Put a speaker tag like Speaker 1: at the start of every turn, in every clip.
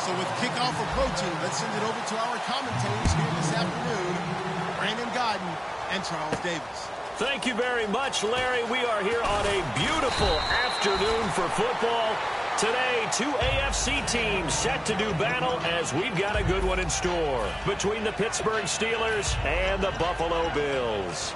Speaker 1: So with kickoff approaching, let's send it over to our commentators here this afternoon, Brandon Godden and Charles Davis.
Speaker 2: Thank you very much, Larry. We are here on a beautiful afternoon for football. Today, two AFC teams set to do battle as we've got a good one in store between the Pittsburgh Steelers and the Buffalo Bills.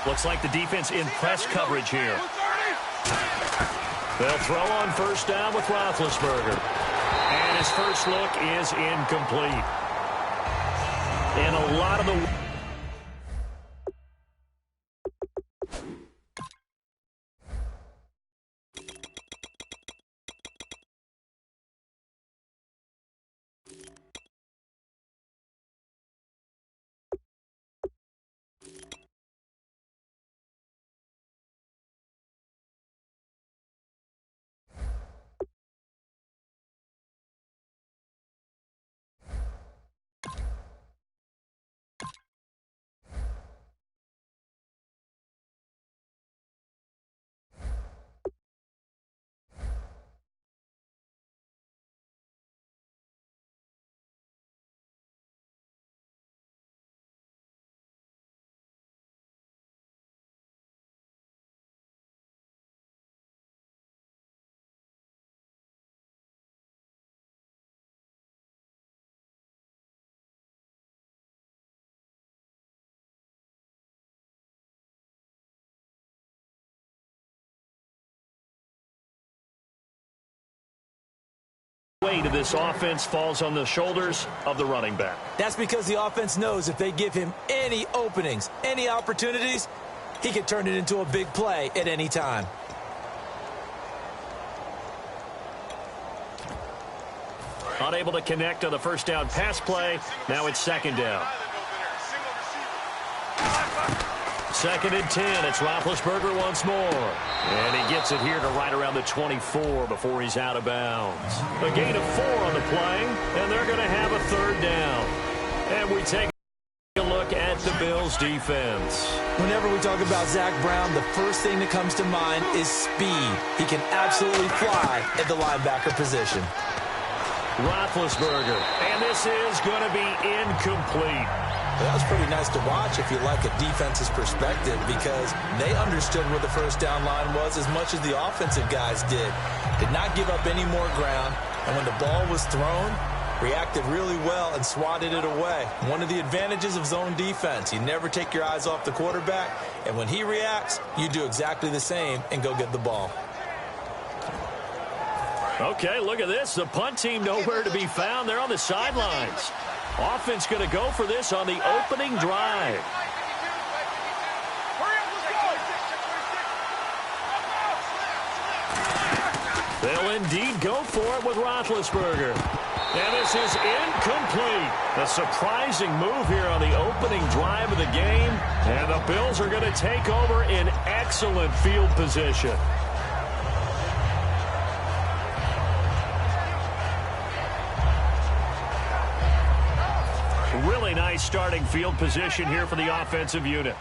Speaker 2: Looks like the defense in press coverage here. They'll throw on first down with Roethlisberger. And his first look is incomplete. And a lot of the... weight of this offense falls on the shoulders of the running back.
Speaker 3: That's because the offense knows if they give him any openings, any opportunities, he can turn it into a big play at any time.
Speaker 2: Unable to connect on the first down pass play. Now it's second down. Second and 10. It's Roethlisberger once more. And he gets it here to right around the 24 before he's out of bounds. A gain of 4 on the play, and they're going to have a third down. And we take a look at the Bills' defense.
Speaker 3: Whenever we talk about Zach Brown, the first thing that comes to mind is speed. He can absolutely fly at the linebacker position.
Speaker 2: Roethlisberger, and this is going to be incomplete.
Speaker 3: That was pretty nice to watch if you like a defense's perspective, because they understood where the first down line was as much as the offensive guys did. Did not give up any more ground, and when the ball was thrown, reacted really well and swatted it away. One of the advantages of zone defense, you never take your eyes off the quarterback, and when he reacts, you do exactly the same and go get the ball.
Speaker 2: Okay, look at this. The punt team nowhere to be found. They're on the sidelines. Offense going to go for this on the opening drive. They'll indeed go for it with Roethlisberger. And this is incomplete. A surprising move here on the opening drive of the game. And the Bills are going to take over in excellent field position. Really nice starting field position here for the offensive unit.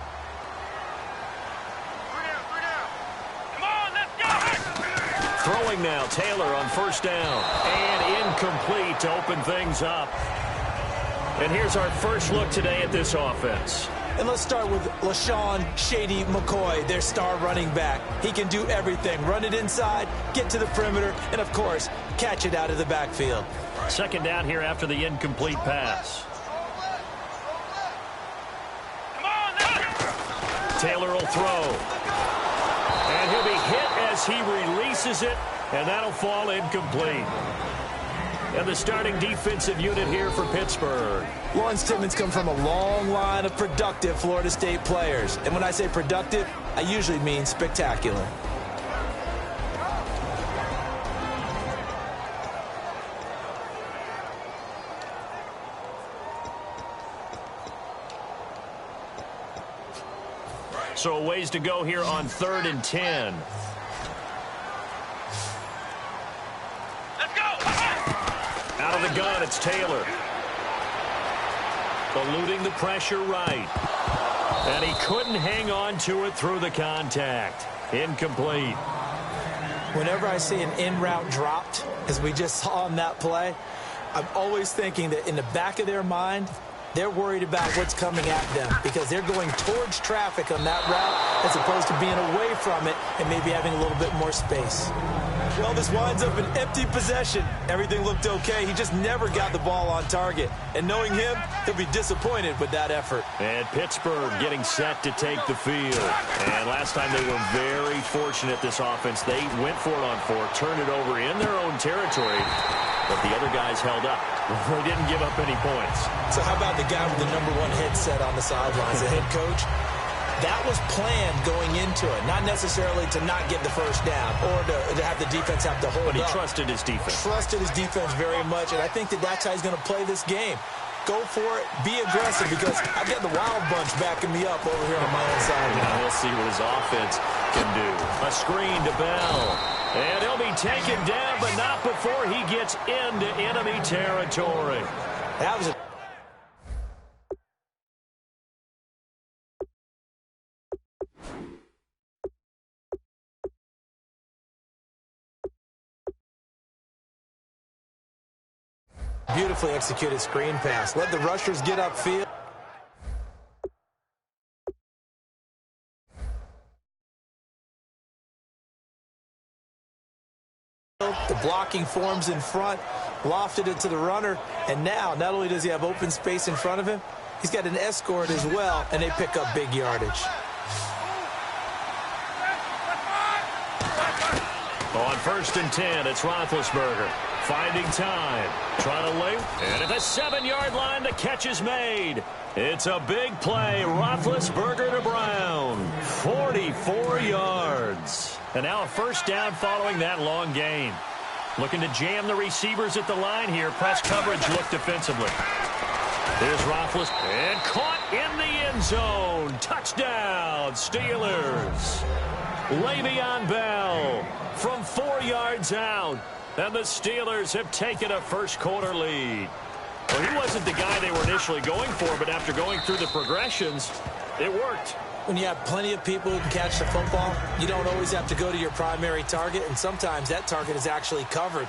Speaker 2: Throwing now, Taylor on first down. And incomplete to open things up. And here's our first look today at this offense.
Speaker 3: And let's start with LaShawn Shady McCoy, their star running back. He can do everything. Run it inside, get to the perimeter, and, of course, catch it out of the backfield.
Speaker 2: Second down here after the incomplete pass. Taylor will throw. And he'll be hit as he releases it, and that'll fall incomplete. And the starting defensive unit here for Pittsburgh.
Speaker 3: Lawrence Timmons come from a long line of productive Florida State players. And when I say productive, I usually mean spectacular.
Speaker 2: So a ways to go here on 3rd and 10.
Speaker 4: Let's go!
Speaker 2: Out of the gun, it's Taylor. Eluding the pressure right. And he couldn't hang on to it through the contact. Incomplete.
Speaker 3: Whenever I see an in-route dropped, as we just saw on that play, I'm always thinking that in the back of their mind, they're worried about what's coming at them because they're going towards traffic on that route as opposed to being away from it and maybe having a little bit more space. Well, this winds up an empty possession. Everything looked okay. He just never got the ball on target. And knowing him, he'll be disappointed with that effort.
Speaker 2: And Pittsburgh getting set to take the field. And last time they were very fortunate, this offense. They went for it on 4, turned it over in their own territory, but the other guys held up. They didn't give up any points.
Speaker 3: So how about the guy with the #1 headset on the sidelines, the head coach? That was planned going into it, not necessarily to not get the first down or to have the defense have to hold up.
Speaker 2: But he trusted his defense.
Speaker 3: Trusted his defense very much, and I think that that's how he's going to play this game. Go for it, be aggressive, because I've got the Wild Bunch backing me up over here on my own side.
Speaker 2: Now we'll see what his offense can do. A screen to Bell. And he'll be taken down, but not before he gets into enemy territory.
Speaker 3: That was a beautifully executed screen pass. Let the rushers get upfield. The blocking forms in front, lofted it to the runner, and now not only does he have open space in front of him, he's got an escort as well, and they pick up big yardage.
Speaker 2: On 1st and 10, it's Roethlisberger. Finding time. Trying to leap. And at the 7-yard line, the catch is made. It's a big play. Roethlisberger to Brown. 44 yards. And now a first down following that long gain. Looking to jam the receivers at the line here. Press coverage look defensively. There's Roethlisberger. And caught in the end zone. Touchdown, Steelers. Le'Veon Bell from 4 yards out. And the Steelers have taken a first-quarter lead. Well, he wasn't the guy they were initially going for, but after going through the progressions, it worked.
Speaker 3: When you have plenty of people who can catch the football, you don't always have to go to your primary target, and sometimes that target is actually covered.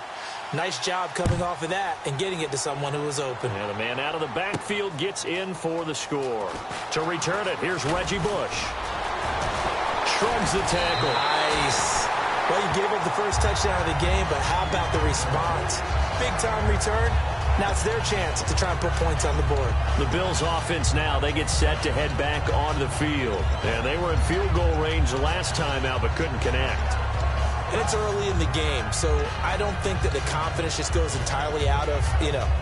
Speaker 3: Nice job coming off of that and getting it to someone who was open.
Speaker 2: And the man out of the backfield gets in for the score. To return it, here's Reggie Bush. Shrugs the tackle.
Speaker 3: Nice. Well, you gave up the first touchdown of the game, but how about the response? Big-time return. Now it's their chance to try and put points on the board.
Speaker 2: The Bills' offense now, they get set to head back onto the field. And they were in field goal range the last time out, but couldn't connect.
Speaker 3: And it's early in the game, so I don't think that the confidence just goes entirely out of,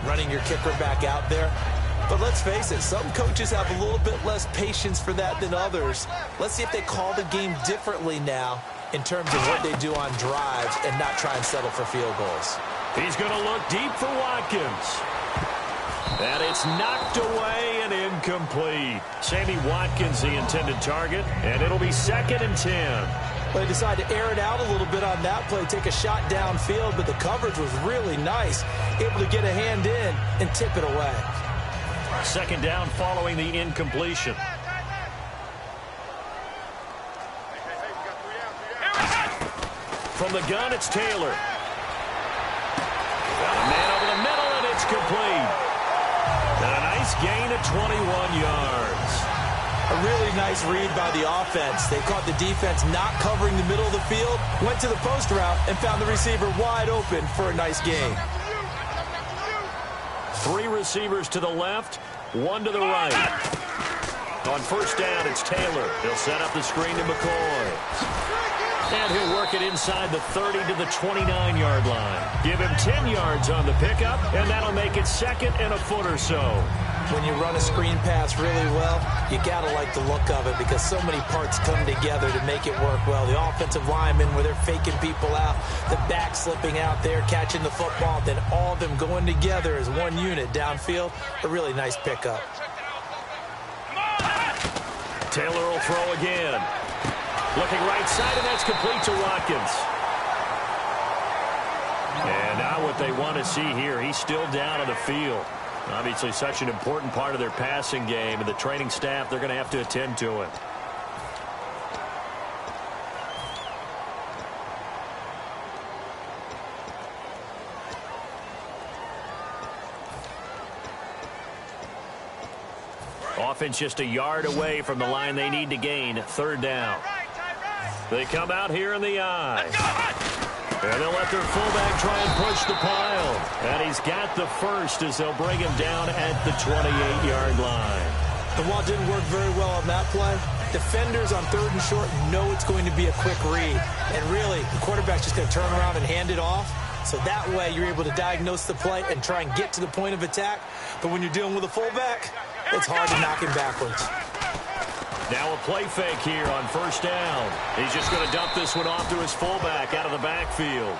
Speaker 3: running your kicker back out there. But let's face it, some coaches have a little bit less patience for that than others. Let's see if they call the game differently now in terms of what they do on drives and not try and settle for field goals.
Speaker 2: He's going to look deep for Watkins. And it's knocked away and incomplete. Sammy Watkins, the intended target, and it'll be 2nd and 10.
Speaker 3: Well, they decided to air it out a little bit on that play, take a shot downfield, but the coverage was really nice. Able to get a hand in and tip it away.
Speaker 2: 2nd down following the incompletion. From the gun, it's Taylor. Got a man over the middle, and it's complete. And a nice gain of 21 yards.
Speaker 3: A really nice read by the offense. They caught the defense not covering the middle of the field, went to the post route, and found the receiver wide open for a nice gain.
Speaker 2: 3 receivers to the left, 1 to the right. On 1st down, it's Taylor. He'll set up the screen to McCoy. And he'll work it inside the 30 to the 29-yard line. Give him 10 yards on the pickup, and that'll make it 2nd and a foot or so.
Speaker 3: When you run a screen pass really well, you got to like the look of it because so many parts come together to make it work well. The offensive linemen, where they're faking people out, the back slipping out there, catching the football, then all of them going together as one unit downfield. A really nice pickup.
Speaker 2: Taylor will throw again. Looking right side, and that's complete to Watkins. And now what they want to see here, he's still down on the field. Obviously such an important part of their passing game, and the training staff, they're going to have to attend to it. Offense just a yard away from the line they need to gain. Third down. They come out here in the I. And they'll let their fullback try and push the pile. And he's got the first as they'll bring him down at the 28-yard line.
Speaker 3: And while it didn't work very well on that play, defenders on 3rd and short know it's going to be a quick read. And really, the quarterback's just going to turn around and hand it off. So that way, you're able to diagnose the play and try and get to the point of attack. But when you're dealing with a fullback, it's hard to knock him backwards.
Speaker 2: Now a play fake here on first down. He's just going to dump this one off to his fullback out of the backfield.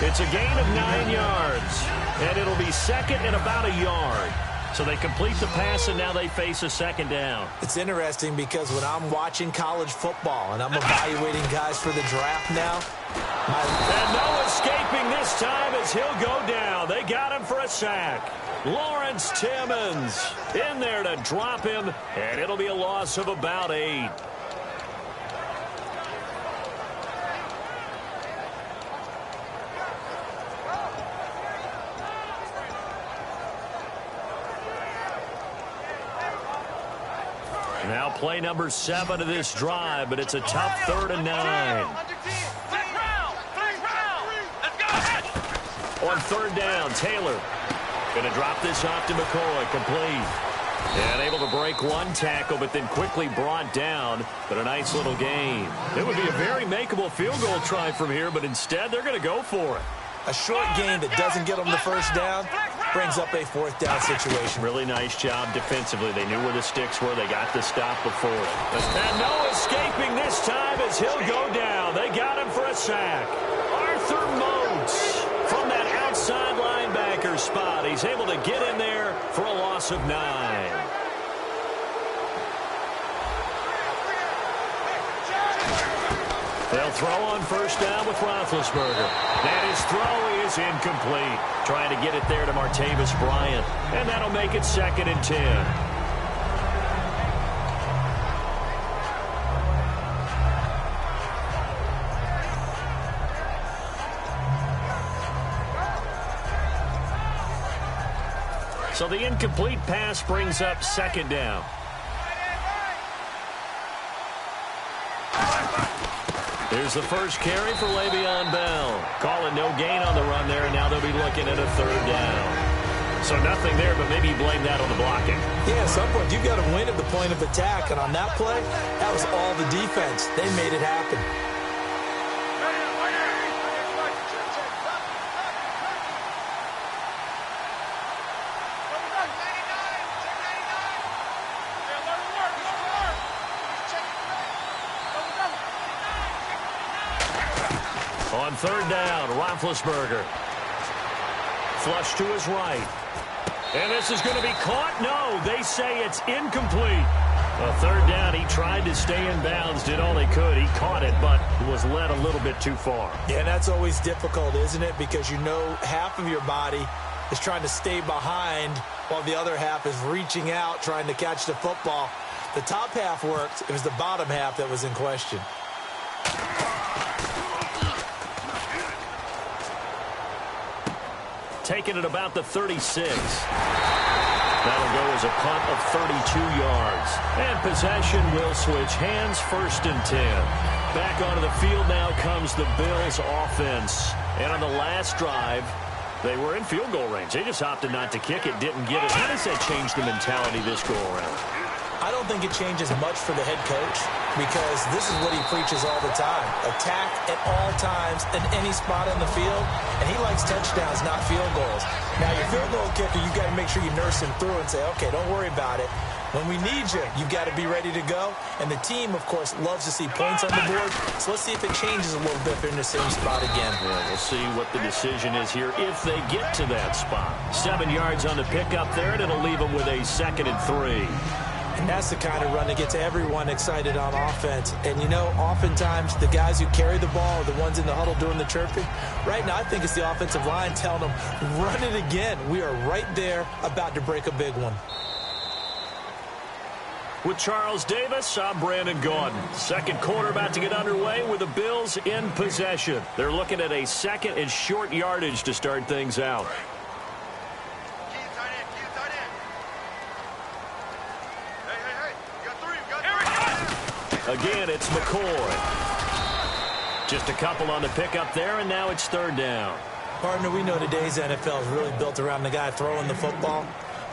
Speaker 2: It's a gain of 9 yards, and it'll be second and about a yard. So they complete the pass, and now they face a second down.
Speaker 3: It's interesting because when I'm watching college football and I'm evaluating guys for the draft now,
Speaker 2: and no escaping this time as he'll go down. They got him for a sack. Lawrence Timmons in there to drop him, and it'll be a loss of about 8. Now play number 7 of this drive, but it's a tough 3rd and 9. On 3rd down, Taylor going to drop this off to McCoy, complete. And able to break one tackle, but then quickly brought down. But a nice little gain. It would be a very makeable field goal try from here, but instead they're going to go for it.
Speaker 3: A short gain that doesn't get them the first down brings up a 4th down situation.
Speaker 2: Really nice job defensively. They knew where the sticks were. They got the stop before it. And no escaping this time as he'll go down. They got him for a sack. Arthur Moats from that outside linebacker spot. He's able to get in there for a loss of 9. They'll throw on first down with Roethlisberger. And his throw is incomplete. Trying to get it there to Martavis Bryant. And that'll make it 2nd and 10. So the incomplete pass brings up 2nd down. Here's the first carry for Le'Veon Bell. Calling no gain on the run there, and now they'll be looking at a 3rd down. So nothing there, but maybe blame that on the blocking.
Speaker 3: Yeah, at some point, you've got to win at the point of attack. And on that play, that was all the defense. They made it happen.
Speaker 2: On 3rd down, Roethlisberger. Flush to his right. And this is going to be caught. No, they say it's incomplete. A 3rd down, he tried to stay in bounds, did all he could. He caught it, but was led a little bit too far.
Speaker 3: Yeah, and that's always difficult, isn't it? Because you know half of your body is trying to stay behind while the other half is reaching out, trying to catch the football. The top half worked. It was the bottom half that was in question.
Speaker 2: Taking it about the 36. That'll go as a punt of 32 yards. And possession will switch hands, 1st and 10. Back onto the field now comes the Bills offense. And on the last drive, they were in field goal range. They just opted not to kick it, didn't get it. How does that change the mentality this go around?
Speaker 3: I don't think it changes much for the head coach because this is what he preaches all the time. Attack at all times in any spot on the field, and he likes touchdowns, not field goals. Now, your field goal kicker, you've got to make sure you nurse him through and say, okay, don't worry about it. When we need you, you've got to be ready to go. And the team, of course, loves to see points on the board. So let's see if it changes a little bit if they're in the same spot again.
Speaker 2: Yeah, we'll see what the decision is here if they get to that spot. 7 yards on the pickup there, and it'll leave them with a 2nd and 3.
Speaker 3: And that's the kind of run that gets everyone excited on offense. And, you know, oftentimes the guys who carry the ball are the ones in the huddle doing the chirping. Right now, I think it's the offensive line telling them, run it again. We are right there about to break a big one.
Speaker 2: With Charles Davis, I'm Brandon Gaudin. Second quarter about to get underway with the Bills in possession. They're looking at a second and short yardage to start things out. Again, it's McCoy. Just a couple on the pickup there, and now it's third down.
Speaker 3: Partner, we know today's NFL is really built around the guy throwing the football.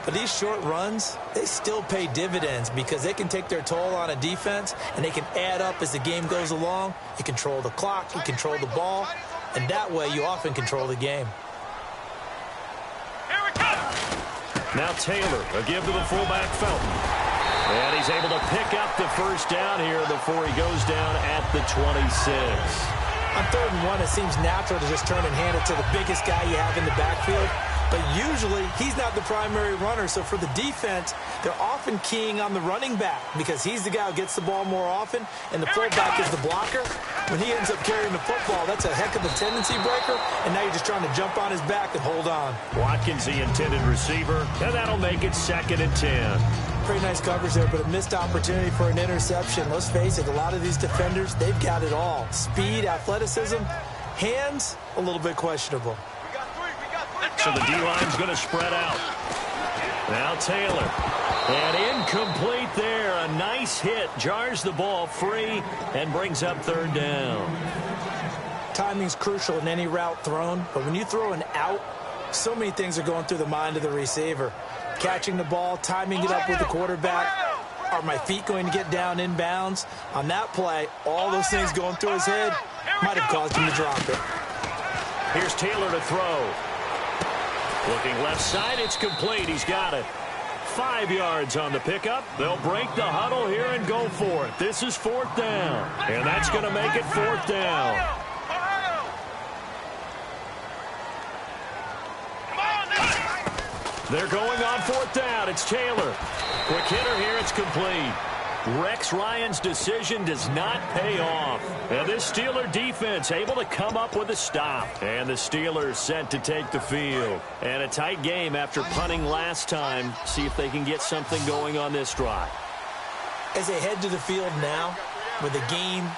Speaker 3: But these short runs, they still pay dividends because they can take their toll on a defense, and they can add up as the game goes along. You control the clock, you control the ball, and that way you often control the game.
Speaker 2: Now Taylor, a give to the fullback Felton. And he's able to pick up the first down here before he goes down at the 26.
Speaker 3: On 3rd and 1, it seems natural to just turn and hand it to the biggest guy you have in the backfield. But usually, he's not the primary runner. So for the defense, they're often keying on the running back because he's the guy who gets the ball more often, and the fullback is the blocker. When he ends up carrying the football, that's a heck of a tendency breaker, and now you're just trying to jump on his back and hold on.
Speaker 2: Watkins, the intended receiver, and that'll make it 2nd and 10.
Speaker 3: Pretty nice coverage there, but a missed opportunity for an interception. Let's face it, a lot of these defenders, they've got it all. Speed, athleticism, hands, a little bit questionable.
Speaker 2: So the D-line's going to spread out. Now Taylor. And incomplete there. A nice hit. Jars the ball free and brings up 3rd down.
Speaker 3: Timing's crucial in any route thrown, but when you throw an out, so many things are going through the mind of the receiver. Catching the ball, timing it up with the quarterback. Are my feet going to get down inbounds? On that play, all those things going through his head might have caused him to drop it.
Speaker 2: Here's Taylor to throw. Looking left side, it's complete. He's got it. 5 yards on the pickup. They'll break the huddle here and go for it. This is 4th down. And that's going to make it 4th down. They're going on 4th down. It's Taylor. Quick hitter here. It's complete. Rex Ryan's decision does not pay off. And this Steeler defense able to come up with a stop. And the Steelers set to take the field. And a tight game after punting last time. See if they can get something going on this drive.
Speaker 3: As they head to the field now, with the game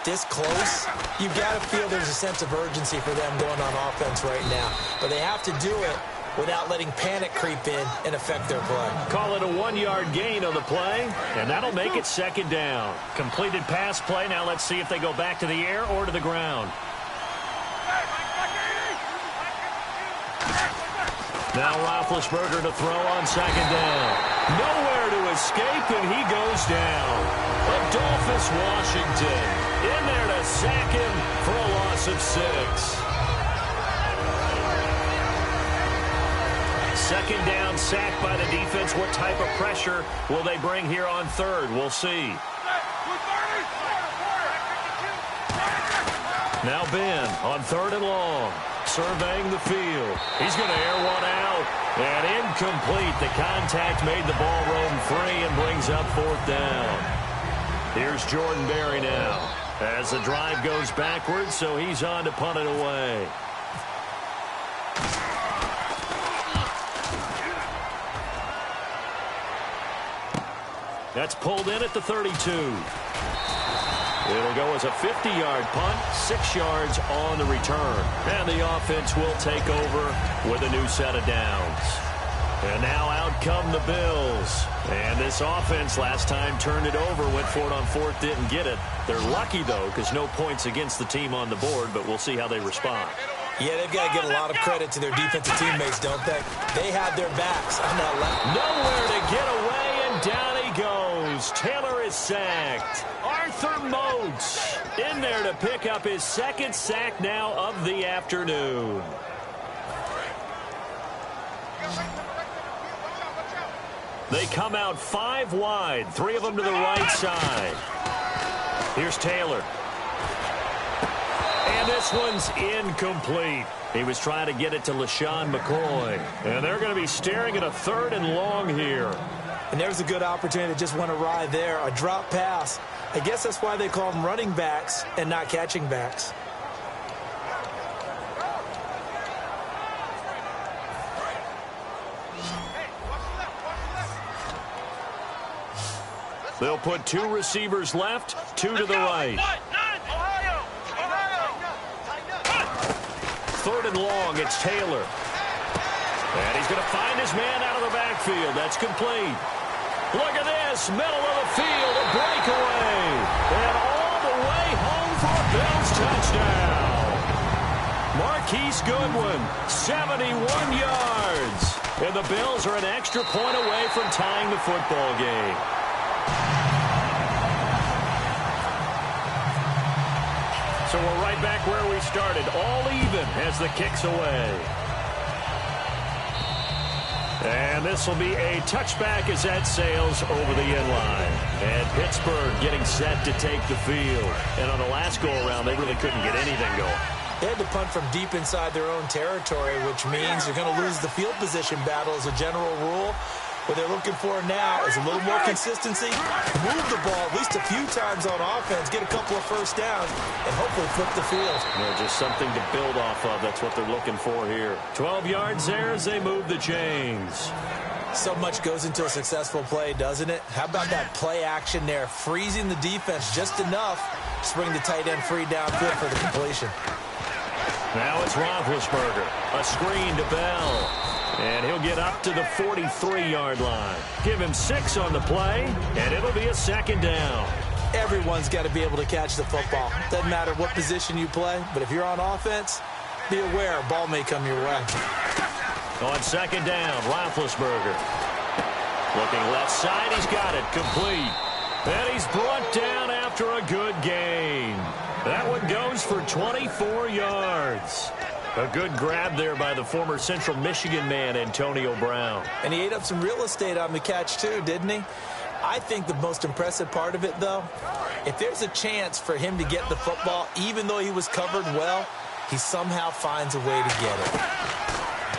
Speaker 3: this close, you've got to feel there's a sense of urgency for them going on offense right now. But they have to do it without letting panic creep in and affect their play.
Speaker 2: Call it a 1-yard gain on the play, and that'll make it 2nd down. Completed pass play. Now let's see if they go back to the air or to the ground. Now Roethlisberger to throw on 2nd down. Nowhere to escape, and he goes down. Adolphus Washington in there to sack him for a loss of 6. 2nd down, sack by the defense. What type of pressure will they bring here on 3rd? We'll see. Now Ben on 3rd and long, surveying the field. He's going to air one out, and incomplete. The contact made the ball roam free and brings up 4th down. Here's Jordan Berry now as the drive goes backwards, so he's on to punt it away. That's pulled in at the 32. It'll go as a 50-yard punt, 6 yards on the return. And the offense will take over with a new set of downs. And now out come the Bills. And this offense last time turned it over, went for it on 4th, didn't get it. They're lucky, though, because no points against the team on the board, but we'll see how they respond.
Speaker 3: Yeah, they've got to give a lot of credit to their defensive teammates, don't they? They had their backs on that left.
Speaker 2: Nowhere to get away, and down he goes. Taylor is sacked. Arthur Moats in there to pick up his 2nd sack now of the afternoon. They come out 5 wide, 3 of them to the right side. Here's Taylor. And this one's incomplete. He was trying to get it to LaShawn McCoy. And they're going to be staring at a 3rd and long here.
Speaker 3: And there's a good opportunity that just went awry there, a drop pass. I guess that's why they call them running backs and not catching backs.
Speaker 2: They'll put 2 receivers left, 2 to the right. Third and long, it's Taylor. And he's going to find his man out of the backfield. That's complete. Look at this, middle of the field, a breakaway. And all the way home for a Bills touchdown. Marquise Goodwin, 71 yards. And the Bills are an extra point away from tying the football game. So we're right back where we started, all even as the kick's away. And this will be a touchback as that sails over the end line. And Pittsburgh getting set to take the field. And on the last go-around, they really couldn't get anything going.
Speaker 3: They had to punt from deep inside their own territory, which means they're going to lose the field position battle as a general rule. What they're looking for now is a little more consistency, move the ball at least a few times on offense, get a couple of first downs, and hopefully flip the field.
Speaker 2: Just something to build off of. That's what they're looking for here. 12 yards there as they move the chains.
Speaker 3: So much goes into a successful play, doesn't it? How about that play action there, freezing the defense just enough to bring the tight end free downfield for the completion.
Speaker 2: Now it's Roethlisberger. A screen to Bell. And he'll get up to the 43-yard line. Give him 6 on the play, and it'll be a second down.
Speaker 3: Everyone's got to be able to catch the football. Doesn't matter what position you play, but if you're on offense, be aware a ball may come your way.
Speaker 2: On second down, Roethlisberger. Looking left side, he's got it, complete. And he's brought down after a good gain. That one goes for 24 yards. A good grab there by the former Central Michigan man, Antonio Brown.
Speaker 3: And he ate up some real estate on the catch, too, didn't he? I think the most impressive part of it, though, if there's a chance for him to get the football, even though he was covered well, he somehow finds a way to get it.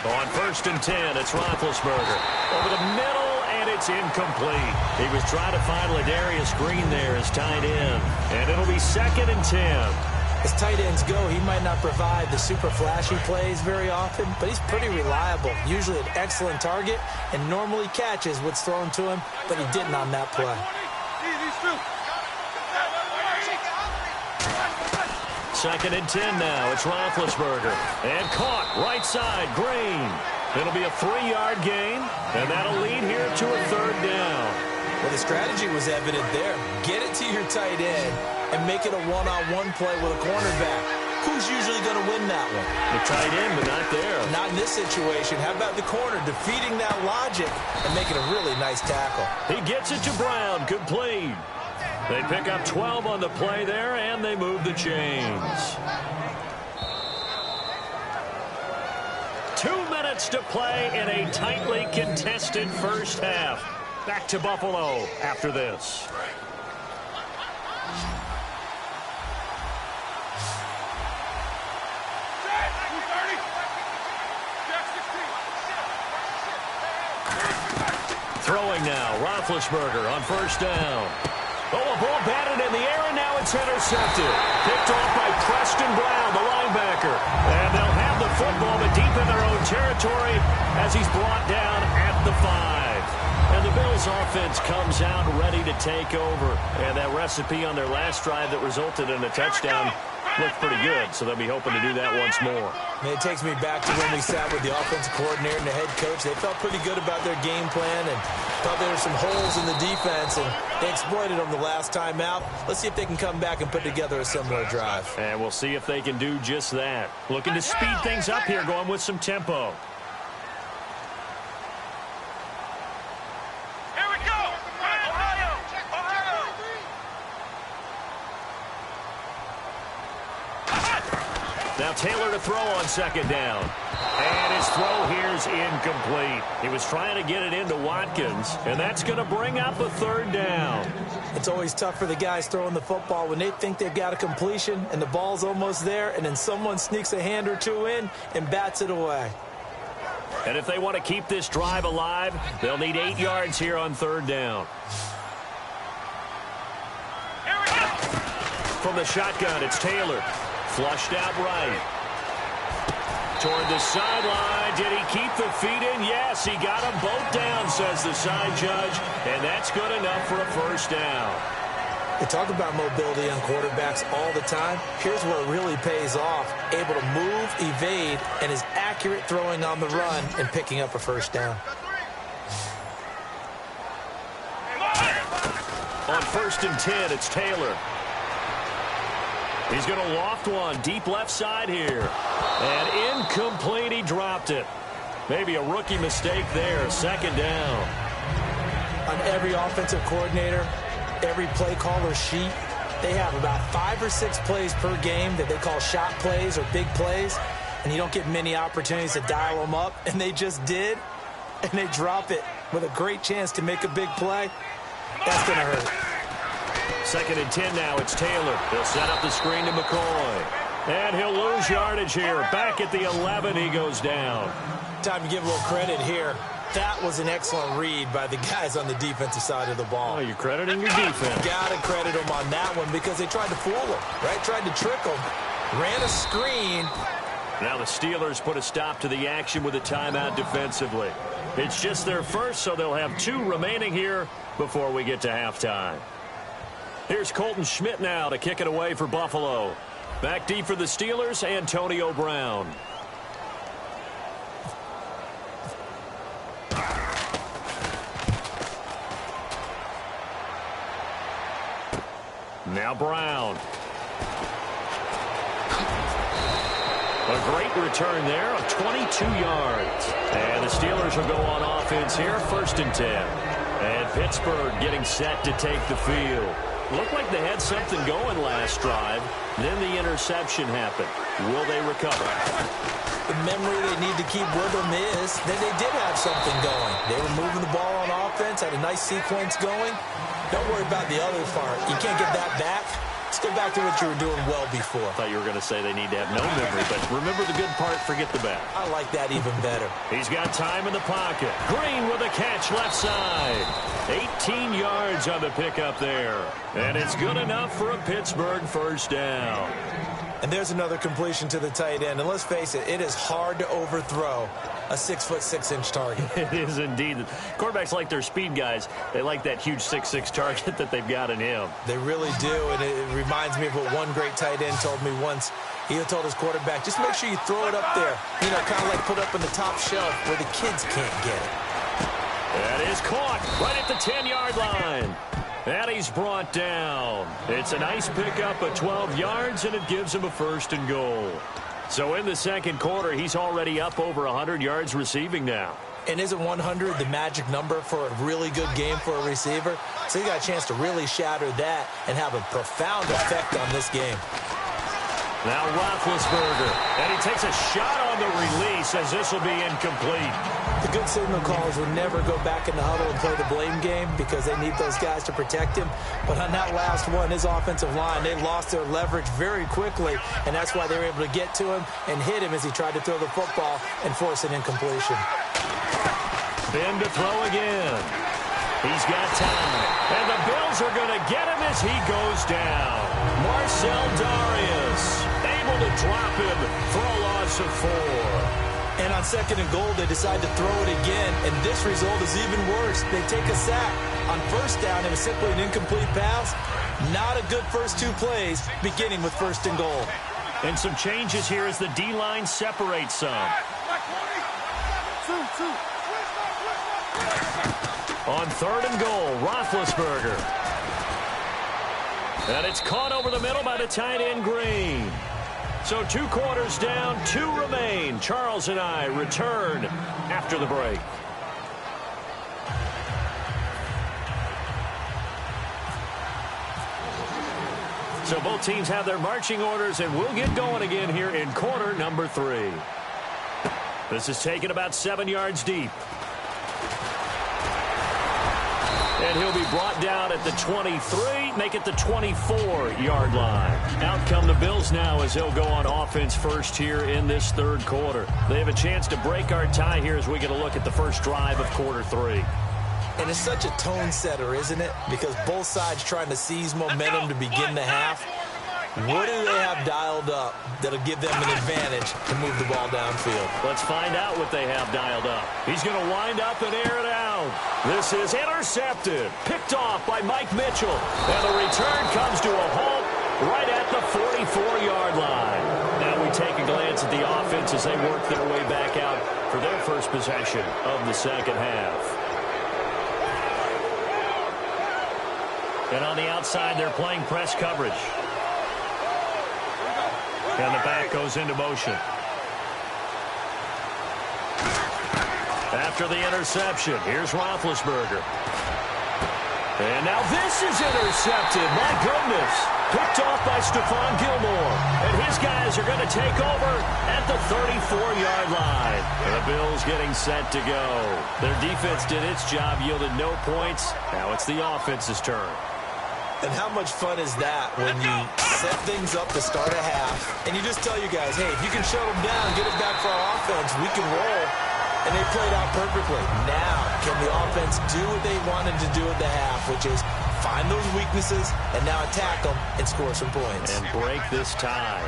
Speaker 2: On 1st and 10, it's Roethlisberger. Over the middle, and it's incomplete. He was trying to find Ladarius Green there as tight end. And it'll be 2nd and 10.
Speaker 3: As tight ends go, he might not provide the super flashy plays very often, but he's pretty reliable, usually an excellent target, and normally catches what's thrown to him, but he didn't on that play.
Speaker 2: 2nd and 10 now. It's Roethlisberger. And caught right side, Green. It'll be a 3-yard gain, and that'll lead here to a 3rd down.
Speaker 3: Well, the strategy was evident there. Get it to your tight end and make it a one-on-one play with a cornerback. Who's usually going to win that one?
Speaker 2: The tight end, but not there.
Speaker 3: Not in this situation. How about the corner defeating that logic and making a really nice tackle?
Speaker 2: He gets it to Brown, complete. They pick up 12 on the play there, and they move the chains. 2 minutes to play in a tightly contested first half. Back to Buffalo after this. Throwing now, Roethlisberger on 1st down. Oh, a ball batted in the air, and now it's intercepted. Picked off by Preston Brown, the linebacker. And they'll have the football, but deep in their own territory as he's brought down at the 5. And the Bills offense comes out ready to take over. And that recipe on their last drive that resulted in a touchdown looked pretty good, so they'll be hoping to do that once more.
Speaker 3: It takes me back to when we sat with the offensive coordinator and the head coach. They felt pretty good about their game plan and thought there were some holes in the defense, and they exploited them the last time out. Let's see if they can come back and put together a similar drive.
Speaker 2: And we'll see if they can do just that. Looking to speed things up here, going with some tempo. Now Taylor to throw on 2nd down. And his throw here's incomplete. He was trying to get it into Watkins, and that's going to bring up a 3rd down.
Speaker 3: It's always tough for the guys throwing the football when they think they've got a completion and the ball's almost there, and then someone sneaks a hand or two in and bats it away.
Speaker 2: And if they want to keep this drive alive, they'll need 8 yards here on 3rd down.
Speaker 4: Here we go.
Speaker 2: From the shotgun, it's Taylor. Flushed out right. Toward the sideline. Did he keep the feet in? Yes, he got them both down, says the side judge. And that's good enough for a 1st down.
Speaker 3: They talk about mobility on quarterbacks all the time. Here's where it really pays off. Able to move, evade, and is accurate throwing on the run and picking up a 1st down.
Speaker 2: On 1st and 10, it's Taylor. He's going to loft one deep left side here. And incomplete, he dropped it. Maybe a rookie mistake there. 2nd down.
Speaker 3: On every offensive coordinator, every play caller sheet, they have about 5 or 6 plays per game that they call shot plays or big plays, and you don't get many opportunities to dial them up, and they just did, and they drop it with a great chance to make a big play. That's going to hurt.
Speaker 2: 2nd and 10 now, it's Taylor. He'll set up the screen to McCoy. And he'll lose yardage here. Back at the 11, he goes down.
Speaker 3: Time to give a little credit here. That was an excellent read by the guys on the defensive side of the ball.
Speaker 2: Oh, you're crediting your defense.
Speaker 3: Got to credit them on that one because they tried to fool him, right? Tried to trick him. Ran a screen.
Speaker 2: Now the Steelers put a stop to the action with a timeout defensively. It's just their first, so they'll have 2 remaining here before we get to halftime. Here's Colton Schmidt now to kick it away for Buffalo. Back deep for the Steelers, Antonio Brown. Now Brown. A great return there of 22 yards. And the Steelers will go on offense here, 1st and 10. And Pittsburgh getting set to take the field. Looked like they had something going last drive. Then the interception happened. Will they recover?
Speaker 3: The memory they need to keep with them is that they did have something going. They were moving the ball on offense, had a nice sequence going. Don't worry about the other part. You can't get that back. Let's go back to what you were doing well before.
Speaker 2: I thought you were going to say they need to have no memory, but remember the good part, forget the bad.
Speaker 3: I like that even better.
Speaker 2: He's got time in the pocket. Green with a catch left side. 18 yards on the pickup there. And it's good enough for a Pittsburgh 1st down.
Speaker 3: And there's another completion to the tight end. And let's face it, it is hard to overthrow a 6'6" target.
Speaker 2: It is indeed. Quarterbacks like their speed guys. They like that huge 6'6" target that they've got in him.
Speaker 3: They really do, and it reminds me of what one great tight end told me once. He told his quarterback, just make sure you throw it up there. You know, kind of like put up on the top shelf where the kids can't get it.
Speaker 2: That is caught right at the 10-yard line. And he's brought down. It's a nice pickup of 12 yards, and it gives him a 1st and goal. So in the 2nd quarter, he's already up over 100 yards receiving now.
Speaker 3: And isn't 100 the magic number for a really good game for a receiver? So he got a chance to really shatter that and have a profound effect on this game.
Speaker 2: Now Roethlisberger, and he takes a shot on the release as this will be incomplete.
Speaker 3: The good signal callers would never go back in the huddle and play the blame game because they need those guys to protect him. But on that last one, his offensive line, they lost their leverage very quickly, and that's why they were able to get to him and hit him as he tried to throw the football and force an incompletion.
Speaker 2: Ben to throw again. He's got time. And the Bills are going to get him as he goes down. Marcel Darius able to drop him for a loss of 4.
Speaker 3: And on 2nd and goal, they decide to throw it again, and this result is even worse. They take a sack. On 1st down, it was simply an incomplete pass. Not a good first 2 plays, beginning with 1st and goal.
Speaker 2: And some changes here as the D-line separates some. On 3rd and goal, Roethlisberger. And it's caught over the middle by the tight end Green. So 2 quarters down, 2 remain. Charles and I return after the break. So both teams have their marching orders, and we'll get going again here in quarter number 3. This is taken about 7 yards deep. And he'll be brought down at the 23, make it the 24-yard line. Out come the Bills now as they'll go on offense first here in this third quarter. They have a chance to break our tie here as we get a look at the first drive of quarter 3.
Speaker 3: And it's such a tone setter, isn't it? Because both sides trying to seize momentum to begin the half. What do they have dialed up that'll give them an advantage to move the ball downfield?
Speaker 2: Let's find out what they have dialed up. He's going to wind up and air it out. This is intercepted. Picked off by Mike Mitchell. And the return comes to a halt right at the 44-yard line. Now we take a glance at the offense as they work their way back out for their first possession of the second half. And on the outside, they're playing press coverage. And the back goes into motion. After the interception, here's Roethlisberger. And now this is intercepted. My goodness. Picked off by Stephon Gilmore. And his guys are going to take over at the 34-yard line. And the Bills getting set to go. Their defense did its job, yielded no points. Now it's the offense's turn.
Speaker 3: And how much fun is that when you set things up to start a half and you just tell your guys, hey, if you can shut them down, get it back for our offense, we can roll. And they played out perfectly. Now, can the offense do what they wanted to do at the half, which is find those weaknesses and now attack them and score some points.
Speaker 2: And break this tie.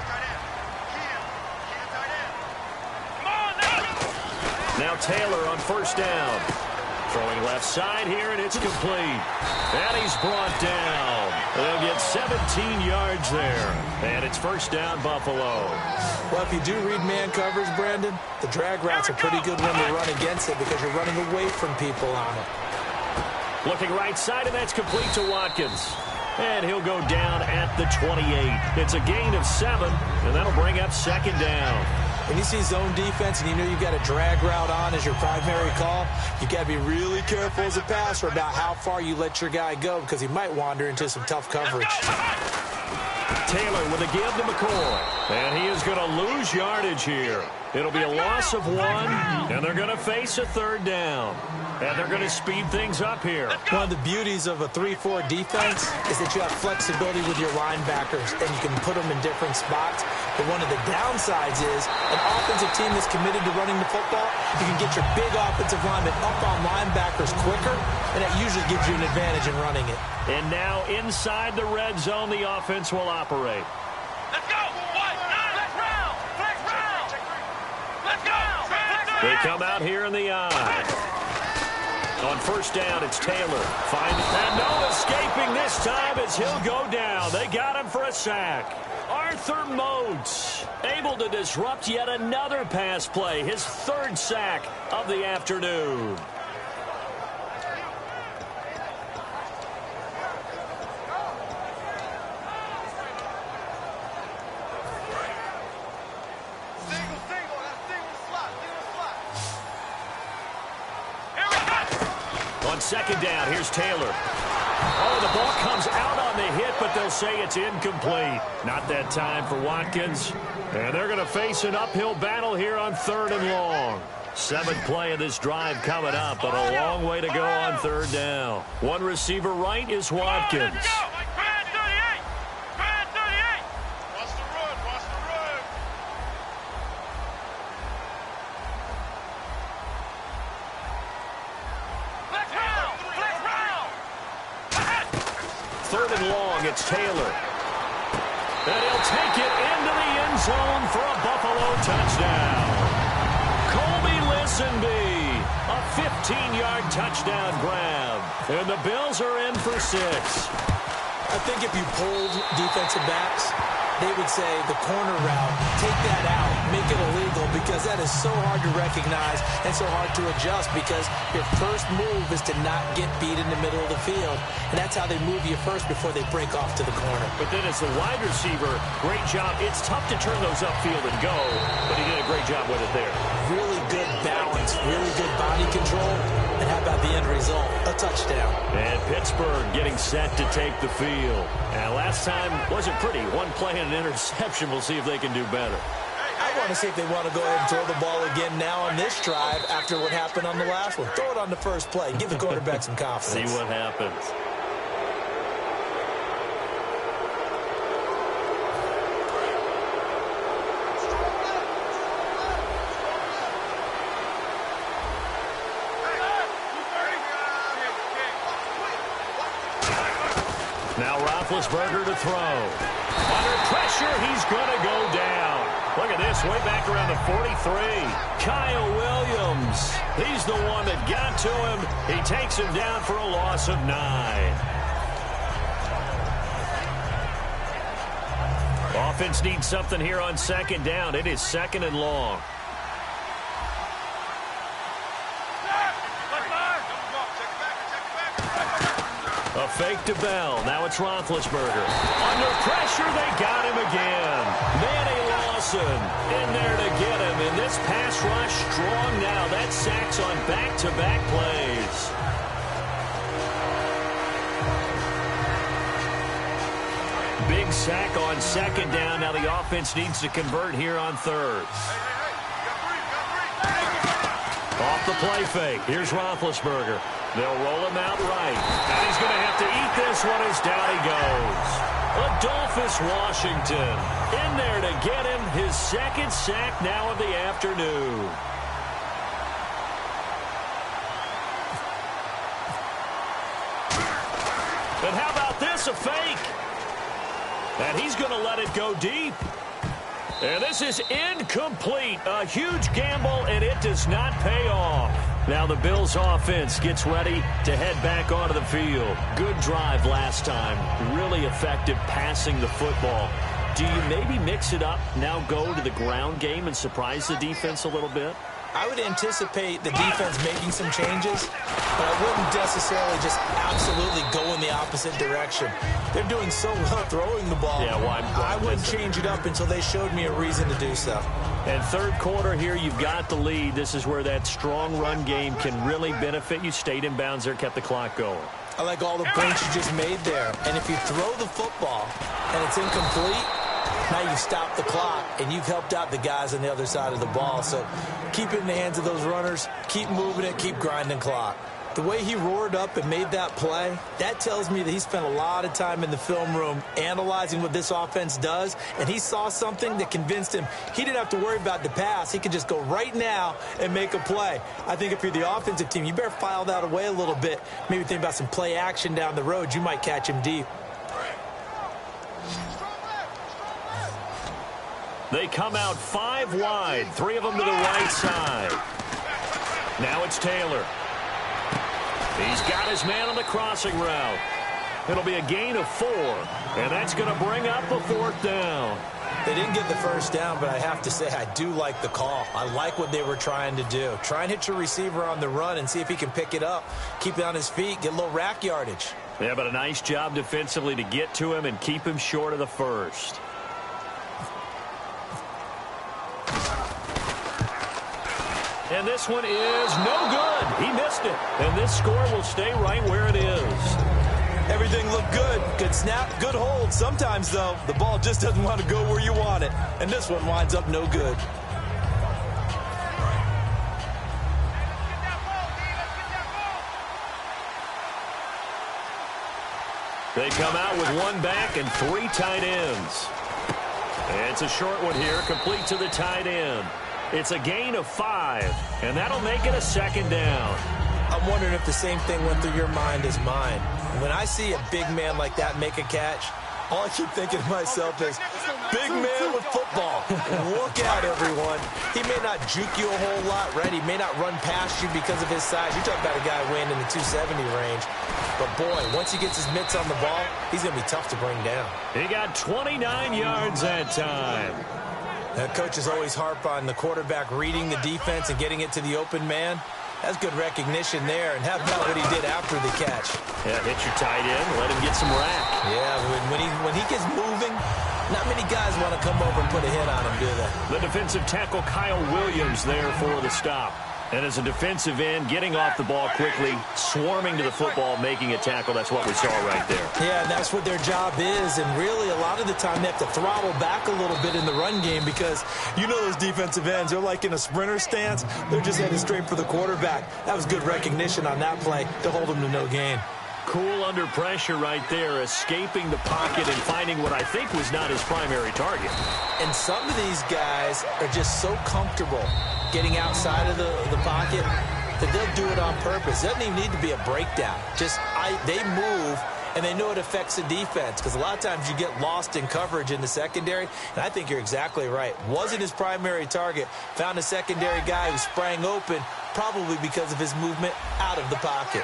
Speaker 2: Now Taylor on first down. Throwing left side here, and it's complete. And he's brought down. They'll get 17 yards there. And it's first down, Buffalo.
Speaker 3: Well, if you do read man coverage, Brandon, the drag route's a pretty good one to run against it because you're running away from people on it.
Speaker 2: Looking right side, and that's complete to Watkins. And he'll go down at the 28. It's a gain of 7, and that'll bring up second down.
Speaker 3: When you see zone defense and you know you've got a drag route on as your primary call, you got to be really careful as a passer about how far you let your guy go because he might wander into some tough coverage.
Speaker 2: Taylor with a give to McCoy. And he is going to lose yardage here. It'll be a loss of 1, and they're going to face a third down. And they're going to speed things up here.
Speaker 3: One of the beauties of a 3-4 defense is that you have flexibility with your linebackers, and you can put them in different spots. But one of the downsides is an offensive team that's committed to running the football, you can get your big offensive linemen up on linebackers quicker, and that usually gives you an advantage in running it.
Speaker 2: And now inside the red zone, the offense will operate.
Speaker 4: Let's go! Flex round! Flex round! Let's go!
Speaker 2: They come out here in the eye. On first down, it's Taylor. And no escaping this time as he'll go down. They got him for a sack. Arthur Moats able to disrupt yet another pass play. His third sack of the afternoon. On second down, here's Taylor. Oh, the ball comes out on the hit, but they'll say it's incomplete. Not that time for Watkins. And they're going to face an uphill battle here on third and long. 7th play of this drive coming up, but a long way to go on third down. One receiver right is Watkins. Third and long, it's Taylor. And he'll take it into the end zone for a Buffalo touchdown. Colby Listenby, a 15-yard touchdown grab. And the Bills are in for 6.
Speaker 3: I think if you polled defensive backs, they would say the corner route, take that out, make it illegal, because that is so hard to recognize and so hard to adjust because your first move is to not get beat in the middle of the field. And that's how they move you first before they break off to the corner.
Speaker 2: But then as the wide receiver, great job. It's tough to turn those upfield and go, but he did a great job with it there.
Speaker 3: Really good balance, really good body control. And how about the end result? A touchdown.
Speaker 2: And Pittsburgh getting set to take the field. And last time wasn't pretty. One play and an interception. We'll see if they can do better.
Speaker 4: Hey,
Speaker 3: I want to see if they want to go ahead and throw the ball again now on this drive after what happened on the last one. Throw it on the first play. Give the quarterback some confidence.
Speaker 2: See what happens. Now Roethlisberger to throw. Under pressure, he's going to go down. Look at this, way back around the 43. Kyle Williams, he's the one that got to him. He takes him down for a loss of 9. Offense needs something here on second down. It is second and long. A fake to Bell. Now it's Roethlisberger. Under pressure, they got him again. Manny Lawson in there to get him. And this pass rush strong now. That's sacks on back-to-back plays. Big sack on second down. Now the offense needs to convert here on third. Off the play fake. Here's Roethlisberger. They'll roll him out right. And he's going to have to eat this one as down he goes. Adolphus Washington in there to get him his second sack now of the afternoon. And how about this, a fake? And he's going to let it go deep. And this is incomplete. A huge gamble, and it does not pay off. Now the Bills offense gets ready to head back onto the field. Good drive last time. Really effective passing the football. Do you maybe mix it up, now go to the ground game and surprise the defense a little bit?
Speaker 3: I would anticipate the defense making some changes, but I wouldn't necessarily just absolutely go in the opposite direction. They're doing so well throwing the ball.
Speaker 2: Yeah, why
Speaker 3: I wouldn't change it up until they showed me a reason to do so.
Speaker 2: And third quarter here, you've got the lead. This is where that strong run game can really benefit you. Stayed in bounds there, kept the clock going.
Speaker 3: I like all the points you just made there. And if you throw the football and it's incomplete, now you've stopped the clock, and you've helped out the guys on the other side of the ball. So keep it in the hands of those runners. Keep moving it. Keep grinding clock. The way he roared up and made that play, that tells me that he spent a lot of time in the film room analyzing what this offense does, and he saw something that convinced him he didn't have to worry about the pass. He could just go right now and make a play. I think if you're the offensive team, you better file that away a little bit. Maybe think about some play action down the road. You might catch him deep.
Speaker 2: They come out 5 wide, 3 of them to the right side. Now it's Taylor. He's got his man on the crossing route. It'll be a gain of 4, and that's going to bring up a 4th down.
Speaker 3: They didn't get the first down, but I have to say I do like the call. I like what they were trying to do. Try and hit your receiver on the run and see if he can pick it up, keep it on his feet, get a little rack yardage.
Speaker 2: Yeah, but a nice job defensively to get to him and keep him short of the first. And this one is no good. He missed it. And this score will stay right where it is.
Speaker 3: Everything looked good. Good snap, good hold. Sometimes, though, the ball just doesn't want to go where you want it. And this one winds up no good.
Speaker 2: They come out with 1 back and 3 tight ends. And it's a short one here, complete to the tight end. It's a gain of 5, and that'll make it a 2nd down.
Speaker 3: I'm wondering if the same thing went through your mind as mine. When I see a big man like that make a catch, all I keep thinking to myself is, big man with football. Look out, everyone. He may not juke you a whole lot, right? He may not run past you because of his size. You're talking about a guy weighing in the 270 range. But, boy, once he gets his mitts on the ball, he's going to be tough to bring down.
Speaker 2: He got 29 yards that time.
Speaker 3: Now, coaches always harp on the quarterback reading the defense and getting it to the open man. That's good recognition there. And how about what he did after the catch?
Speaker 2: Yeah, hit your tight end, let him get some rack.
Speaker 3: Yeah, when he gets moving, not many guys want to come over and put a hit on him, do they?
Speaker 2: The defensive tackle Kyle Williams there for the stop. And as a defensive end, getting off the ball quickly, swarming to the football, making a tackle, that's what we saw right there.
Speaker 3: Yeah, and that's what their job is. And really, a lot of the time, they have to throttle back a little bit in the run game because you know those defensive ends, they're like in a sprinter stance. They're just headed straight for the quarterback. That was good recognition on that play to hold them to no gain.
Speaker 2: Cool under pressure right there, escaping the pocket and finding what I think was not his primary target.
Speaker 3: And some of these guys are just so comfortable getting outside of the pocket that they'll do it on purpose. It doesn't even need to be a breakdown. They move, and they know it affects the defense because a lot of times you get lost in coverage in the secondary, and I think you're exactly right. Wasn't his primary target. Found a secondary guy who sprang open, probably because of his movement out of the pocket.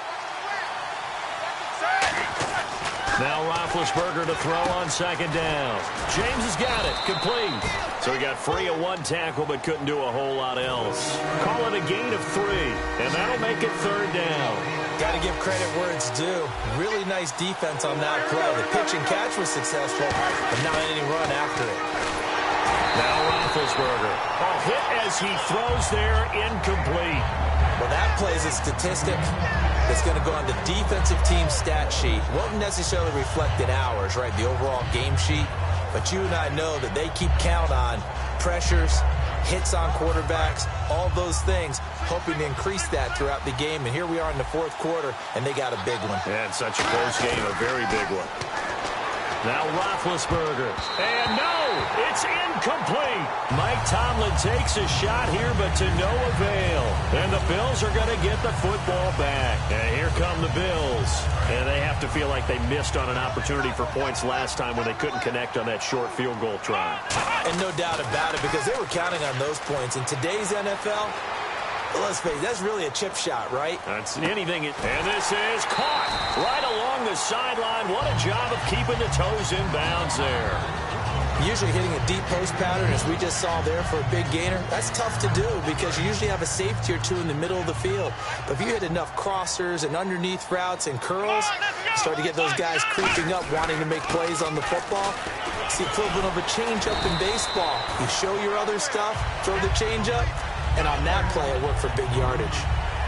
Speaker 2: Now Roethlisberger to throw on second down. James has got it. Complete. So he got free of one tackle but couldn't do a whole lot else. Call it a gain of 3, and that'll make it third down.
Speaker 3: Got to give credit where it's due. Really nice defense on that play. The pitch and catch was successful, but not any run after it.
Speaker 2: Now Roethlisberger. A hit as he throws there, incomplete.
Speaker 3: Well, that plays a statistic that's going to go on the defensive team stat sheet. Won't necessarily reflect in ours, right, the overall game sheet. But you and I know that they keep count on pressures, hits on quarterbacks, all those things, hoping to increase that throughout the game. And here we are in the fourth quarter, and they got a big one.
Speaker 2: And such a close game, a very big one. Now Roethlisberger. And no, it's incomplete. Mike Tomlin takes a shot here, but to no avail. And the Bills are going to get the football back. And here come the Bills. And they have to feel like they missed on an opportunity for points last time when they couldn't connect on that short field goal try.
Speaker 3: And no doubt about it, because they were counting on those points. In today's NFL, let's face it, that's really a chip shot, right?
Speaker 2: That's anything. And this is caught right along the sideline. What a job of keeping the toes in bounds there.
Speaker 3: Usually hitting a deep post pattern, as we just saw there for a big gainer, that's tough to do because you usually have a safety or two in the middle of the field. But if you hit enough crossers and underneath routes and curls, start to get those guys creeping up, wanting to make plays on the football. It's the equivalent of a changeup in baseball. You show your other stuff, throw the changeup, and on that play, it worked for big yardage.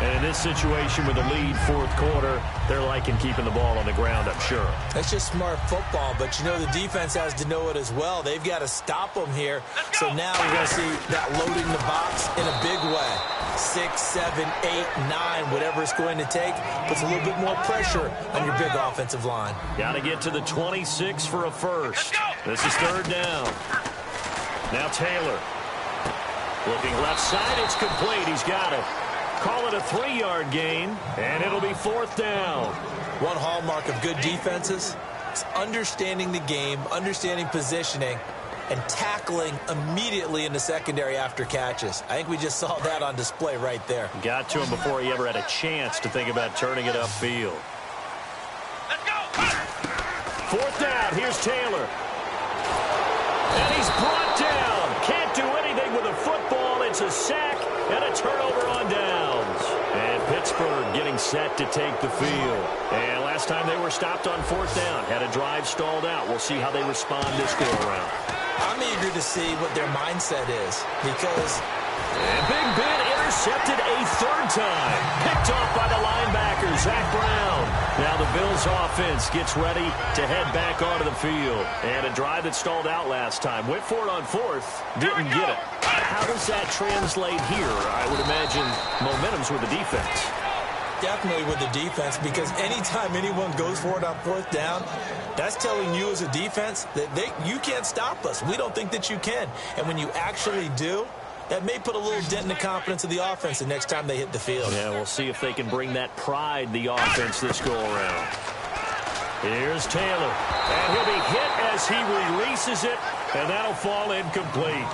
Speaker 2: And in this situation with the lead fourth quarter, they're liking keeping the ball on the ground, I'm sure.
Speaker 3: That's just smart football, but you know the defense has to know it as well. They've got to stop them here. So now we're going to see that loading the box in a big way. 6, 7, 8, 9, whatever it's going to take, puts a little bit more pressure on your big offensive line.
Speaker 2: Got to get to the 26 for a first. This is third down. Now Taylor. Looking left side, it's complete. He's got it. Call it a 3-yard gain, and it'll be fourth down.
Speaker 3: One hallmark of good defenses is understanding the game, understanding positioning, and tackling immediately in the secondary after catches. I think we just saw that on display right there.
Speaker 2: Got to him before he ever had a chance to think about turning it upfield.
Speaker 4: Let's go.
Speaker 2: Fourth down, here's Taylor. And he's brought down. Can't do anything with a football. It's a sack and a turnover on downs. And Pittsburgh getting set to take the field. And last time they were stopped on fourth down. Had a drive stalled out. We'll see how they respond this go-around.
Speaker 3: I'm eager to see what their mindset is because...
Speaker 2: And Big Ben intercepted a third time. Picked off by the linebacker, Zach Brown. Now the Bills offense gets ready to head back onto the field. And a drive that stalled out last time. Went for it on fourth. Didn't get it. How does that translate here? I would imagine momentum's with the defense.
Speaker 3: Definitely with the defense, because anytime anyone goes for it on fourth down, that's telling you as a defense that you can't stop us. We don't think that you can. And when you actually do, that may put a little dent in the confidence of the offense the next time they hit the field.
Speaker 2: Yeah, we'll see if they can bring that pride, the offense, this go-around. Here's Taylor. And he'll be hit as he releases it, and that'll fall incomplete.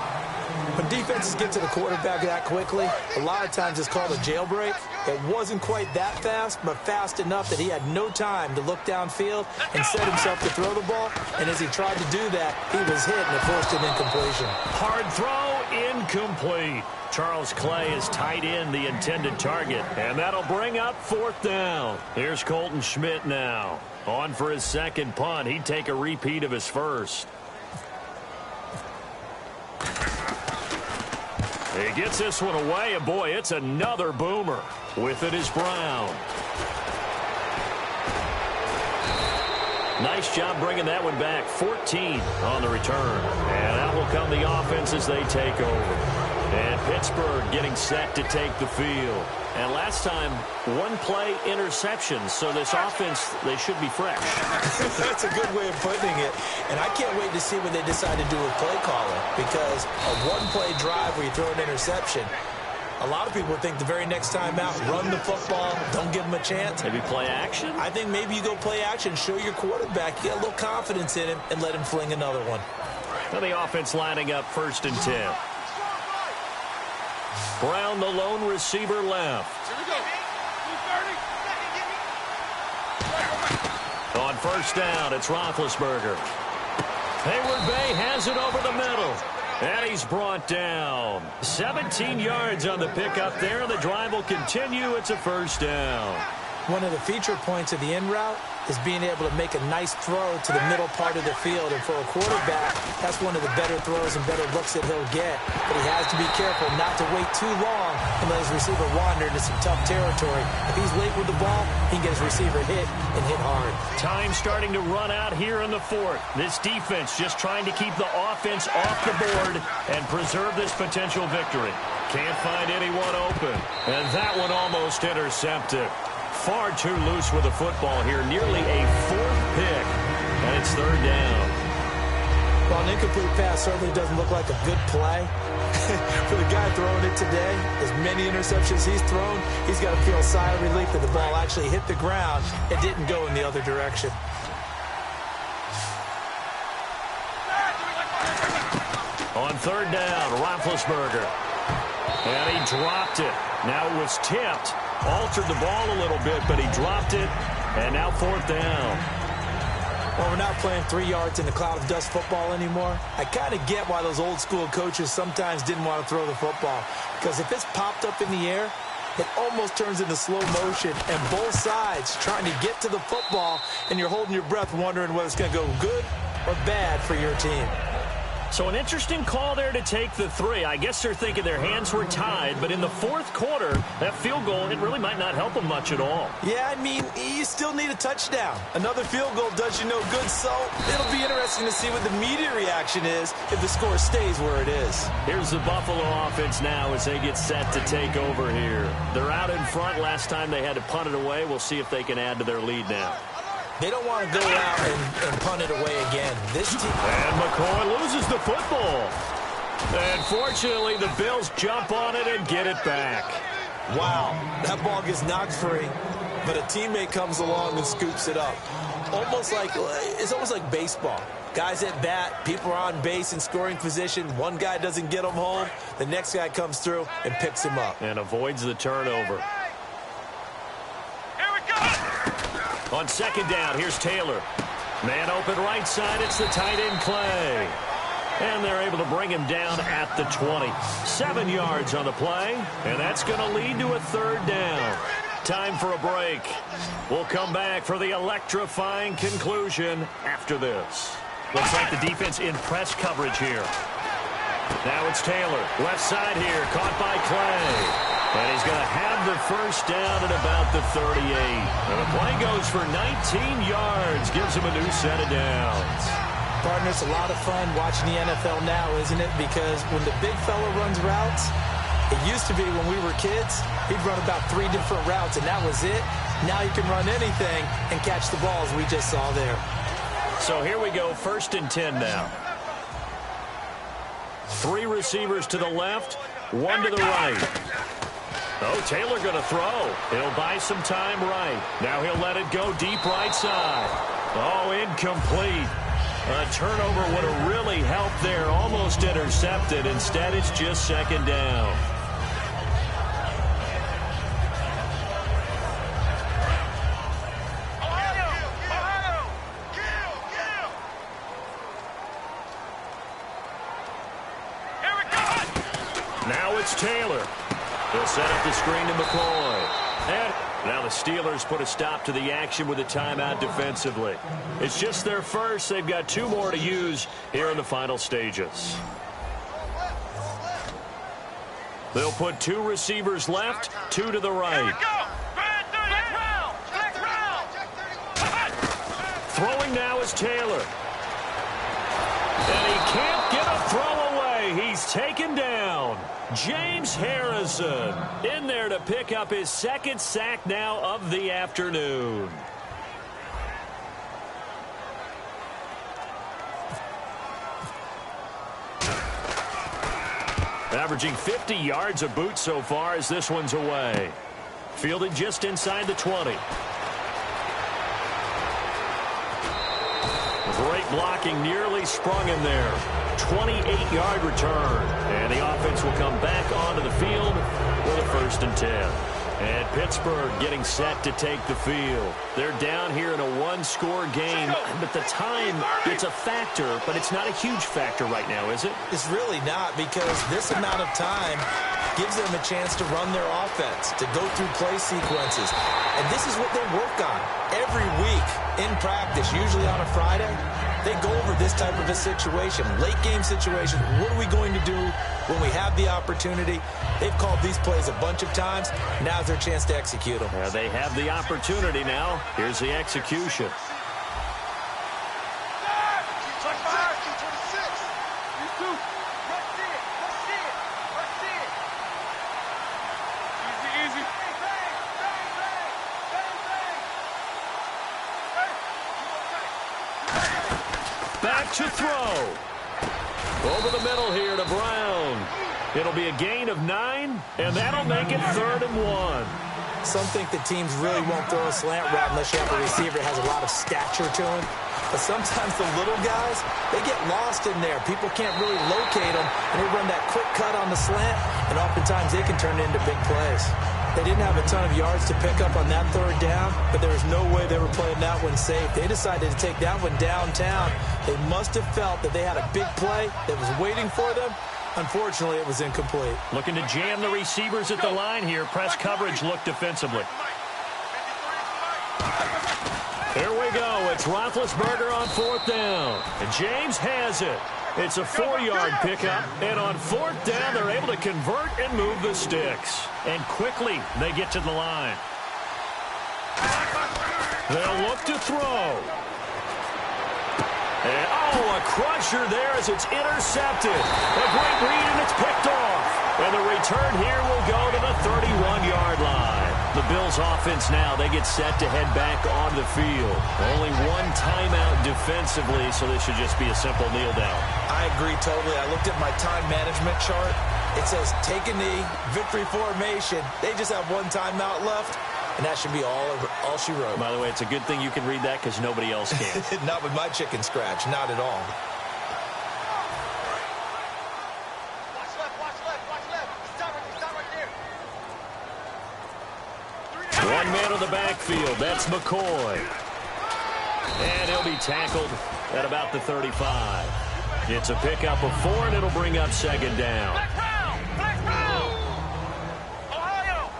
Speaker 3: When defenses get to the quarterback that quickly, a lot of times it's called a jailbreak. It wasn't quite that fast, but fast enough that he had no time to look downfield and set himself to throw the ball. And as he tried to do that, he was hit, and it forced an incompletion.
Speaker 2: Hard throw, incomplete. Charles Clay is tight in the intended target, and that'll bring up fourth down. Here's Colton Schmidt now. On for his second punt. He'd take a repeat of his first. He gets this one away, and boy, it's another boomer. With it is Brown. Nice job bringing that one back. 14 on the return. And out will come the offense as they take over. And Pittsburgh getting set to take the field. And last time, one play interception. So this offense, they should be fresh.
Speaker 3: That's a good way of putting it. And I can't wait to see what they decide to do with play calling. Because a one-play drive where you throw an interception, a lot of people think the very next time out, run the football, don't give them a chance.
Speaker 2: Maybe play action?
Speaker 3: I think maybe you go play action, show your quarterback, you get a little confidence in him, and let him fling another one.
Speaker 2: Now the offense lining up 1st and 10. Brown, the lone receiver left.
Speaker 4: Here we go.
Speaker 2: On 1st down, it's Roethlisberger. Hayward Bay has it over the middle. And he's brought down. 17 yards on the pickup there, and the drive will continue. It's a 1st down.
Speaker 3: One of the feature points of the in route is being able to make a nice throw to the middle part of the field. And for a quarterback, that's one of the better throws and better looks that he'll get. But he has to be careful not to wait too long and let his receiver wander into some tough territory. If he's late with the ball, he can get his receiver hit and hit hard.
Speaker 2: Time starting to run out here in the 4th. This defense just trying to keep the offense off the board and preserve this potential victory. Can't find anyone open. And that one almost intercepted. Far too loose with the football here. Nearly a 4th pick. And it's 3rd down.
Speaker 3: Well, an incomplete pass certainly doesn't look like a good play. For the guy throwing it today, as many interceptions he's thrown, he's got to feel a sigh of relief that the ball actually hit the ground and didn't go in the other direction.
Speaker 2: On 3rd down, Roethlisberger. And he dropped it. Now it was tipped. Altered the ball a little bit, but he dropped it. And now 4th down.
Speaker 3: Well, we're not playing 3 yards in the cloud of dust football anymore. I kind of get why those old school coaches sometimes didn't want to throw the football. Because if it's popped up in the air, it almost turns into slow motion. And both sides trying to get to the football, and you're holding your breath wondering whether it's going to go good or bad for your team.
Speaker 2: So an interesting call there to take the 3. I guess they're thinking their hands were tied, but in the 4th quarter, that field goal, it really might not help them much at all.
Speaker 3: Yeah, I mean, you still need a touchdown. Another field goal does you no good, so it'll be interesting to see what the media reaction is if the score stays where it is.
Speaker 2: Here's the Buffalo offense now as they get set to take over here. They're out in front. Last time they had to punt it away. We'll see if they can add to their lead now.
Speaker 3: They don't want to go out and punt it away again. This team.
Speaker 2: And McCoy loses the football. And fortunately, the Bills jump on it and get it back.
Speaker 3: Wow, that ball gets knocked free, but a teammate comes along and scoops it up. It's almost like baseball. Guys at bat, people are on base in scoring position. One guy doesn't get him home. The next guy comes through and picks him up.
Speaker 2: And avoids the turnover. On 2nd down, here's Taylor. Man open right side, it's the tight end Clay. And they're able to bring him down at the 20. 7 yards on the play, and that's going to lead to a 3rd down. Time for a break. We'll come back for the electrifying conclusion after this. Looks like the defense in press coverage here. Now it's Taylor, left side here, caught by Clay. And he's going to have the 1st down at about the 38. And the play goes for 19 yards, gives him a new set of downs.
Speaker 3: Partner, it's a lot of fun watching the NFL now, isn't it? Because when the big fella runs routes, it used to be when we were kids, he'd run about 3 different routes, and that was it. Now you can run anything and catch the balls we just saw there.
Speaker 2: So here we go, 1st and 10 now. 3 receivers to the left, 1 to the right. Oh, Taylor going to throw. He'll buy some time right. Now he'll let it go deep right side. Oh, incomplete. A turnover would have really helped there. Almost intercepted. Instead, it's just 2nd down. Now it's Taylor. He'll set up the screen to McCoy. And now the Steelers put a stop to the action with a timeout defensively. It's just their first. They've got 2 more to use here in the final stages. They'll put 2 receivers left, 2 to the right. Throwing now is Taylor. And he can't get a throw away. He's taken down. James Harrison in there to pick up his 2nd sack now of the afternoon. Averaging 50 yards a boot so far as this one's away. Fielded just inside the 20. Great blocking, nearly sprung him there. 28-yard return. And the offense will come back onto the field with a 1st and 10. And Pittsburgh getting set to take the field. They're down here in a 1-score game, but the time, it's a factor, but it's not a huge factor right now, is it?
Speaker 3: It's really not, because this amount of time gives them a chance to run their offense, to go through play sequences. And this is what they work on every week in practice, usually on a Friday. They go over this type of a situation, late-game situation. What are we going to do when we have the opportunity? They've called these plays a bunch of times. Now's their chance to execute them.
Speaker 2: Yeah, they have the opportunity now. Here's the execution. Back to throw. Over the middle here to Brown. It'll be a gain of 9, and that'll make it 3rd and 1.
Speaker 3: Some think the teams really won't throw a slant route unless you have a receiver that has a lot of stature to him. But sometimes the little guys, they get lost in there. People can't really locate them, and they run that quick cut on the slant, and oftentimes they can turn it into big plays. They didn't have a ton of yards to pick up on that 3rd down, but there was no way they were playing that one safe. They decided to take that one downtown. They must have felt that they had a big play that was waiting for them. Unfortunately, it was incomplete.
Speaker 2: Looking to jam the receivers at the line here. Press coverage look defensively. Here we go. It's Roethlisberger on 4th down. And James has it. It's a 4-yard pickup. And on 4th down, they're able to convert and move the sticks. And quickly, they get to the line. They'll look to throw. And, a crusher there as it's intercepted. A great read, and it's picked off. And the return here will go to the 31-yard line. The Bills' offense now, they get set to head back on the field. Only 1 timeout defensively, so this should just be a simple kneel down.
Speaker 3: I agree totally. I looked at my time management chart. It says take a knee, victory formation. They just have 1 timeout left. And that should be all she wrote.
Speaker 2: By the way, it's a good thing you can read that because nobody else can.
Speaker 3: Not with my chicken scratch. Not at all.
Speaker 4: Watch left, watch left, watch left. Stop right there.
Speaker 2: 1 man on the backfield. That's McCoy. And he'll be tackled at about the 35. It's a pickup of 4, and it'll bring up 2nd down.
Speaker 4: Black Brown. Ohio.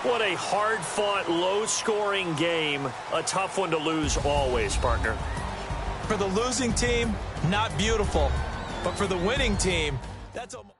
Speaker 2: What a hard-fought, low-scoring game. A tough one to lose always, partner.
Speaker 3: For the losing team, not beautiful. But for the winning team, that's almost...